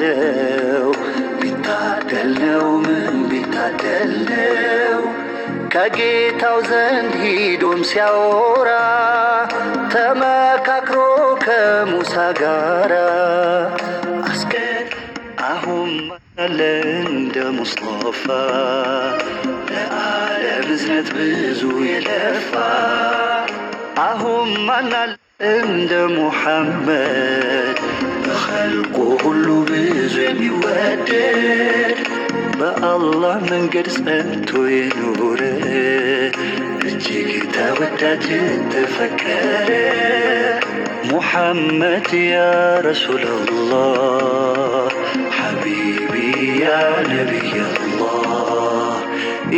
ነው ቢታደል ነው ምን ቢታደል ነው ከጌታው ዘንድ ሂዶም ሲያወራ ተመካክሮ ከሙሳ ጋራ አሁን ማናለ እንደ ሙስጠፋ ለዓለም እዝነት ብዙ የለፋ አሁን ማናለ እንደ ሙሐመድ በኸልቁ ሁሉ ብዙ የሚወደድ በአላህ መንገድ ጸንቶ የኖረ እጅግ ተወዳጅ ተፈቀረ ሙሐመድ ያ ረሱለላህ ሐቢቢ ያ ነቢየላህ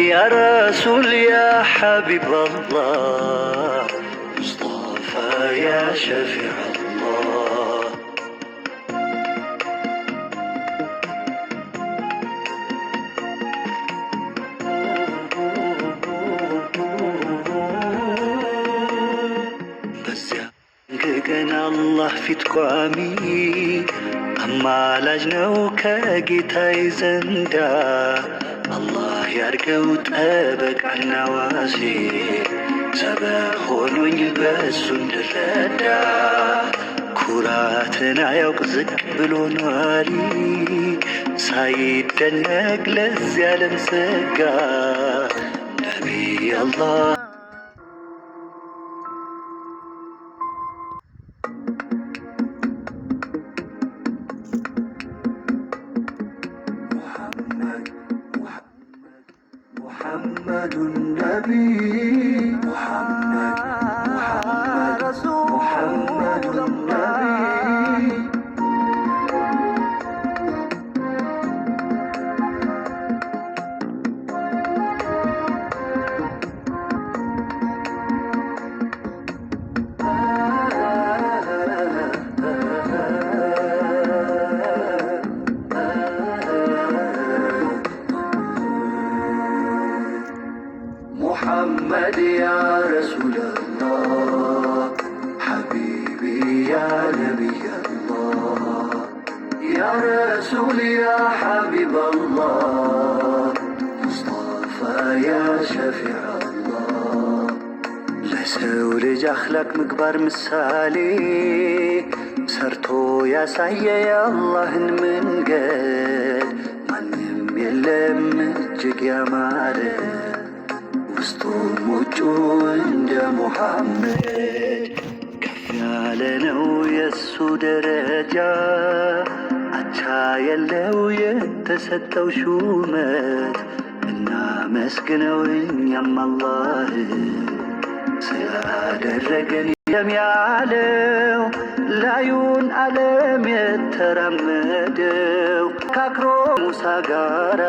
ያ ረሱል ያ ሐቢበላህ ሙስጠፋ ያ ሸፊዐላህ ገና አላህ ፊት ቋሚ አማላጅ ነው ከጌታዬ ዘንዳ አላህ ያርገው ጠበቃና ዋሴ ሰበብ ሆኖኝ በሱ እንድረዳ ኩራትን አያውቅ ዝቅ ብሎ ኗሪ ሳይደነቅ ለዚህ ዓለም ሰጋ ነቢይ አላህ محمد النبي محمد رسول محمد النبي محمد يا رسول الله حبيبي يا نبي الله يا رسول يا حبيب الله مصطفى يا شفيع الله لسو ልጅ አኽላቅ ምግባር ምሳሌ ሰርቶ ያሳየ የአላህን መንገድ ማንም የለም እጅግ ያማረ ውስጡም ውጩ እንደ ሙሐመድ ከፍ ያለ ነው የእሱ ደረጃ አቻ የለው የተሰጠው ሹመት እናመስግነው እኛም አላህ ስላደረገን የሚያለው ላዩን ዓለም የተራመደው ካክሮ ሙሳ ጋራ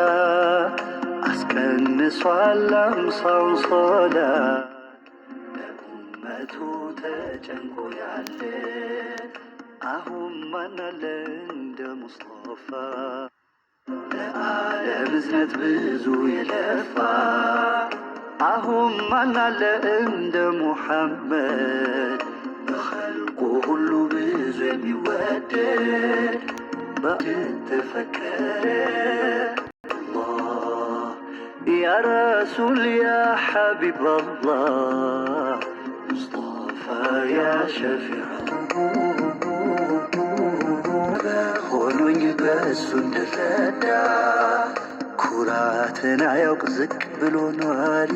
አስቀንሷል አምሳውን ሶላት ለኡመቱ ተጨንቆ ያለ አሁን ማናለ እንደ ሙስጠፋ ለዓለም እዝነት ብዙ የለፋ አሁን ማናለ እንደ ሙሐመድ በኸልቁ ሁሉ ብዙ የሚወደድ በተፈቀረ يا رسول يا حبيب الله مصطفى يا شفيع ሆኖኝ በሱ እንድረዳ ኩራትን አያውቅ ዝቅ ብሎ ኗሪ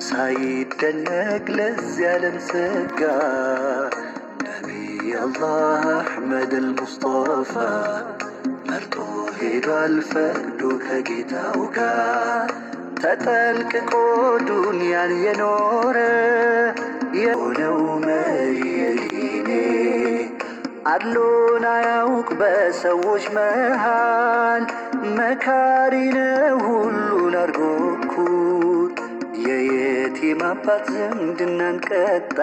ሳይደነቅ ለዚህ ዓለም ሰጋ ነቢይ አላህ አሕመድ አልሙስጠፋ መርጦ ሄዷል ፈቅዶ ከጌታው ጋር ተጠንቅቆ ዱንያን የኖረ የሆነው መሪ የዲኔ አድሎን አያውቅ በሰዎች መሃል መካሪ ነው ሁሉን አድርጎ እኩል የየቲም አባት ዝምድናን ቀጣ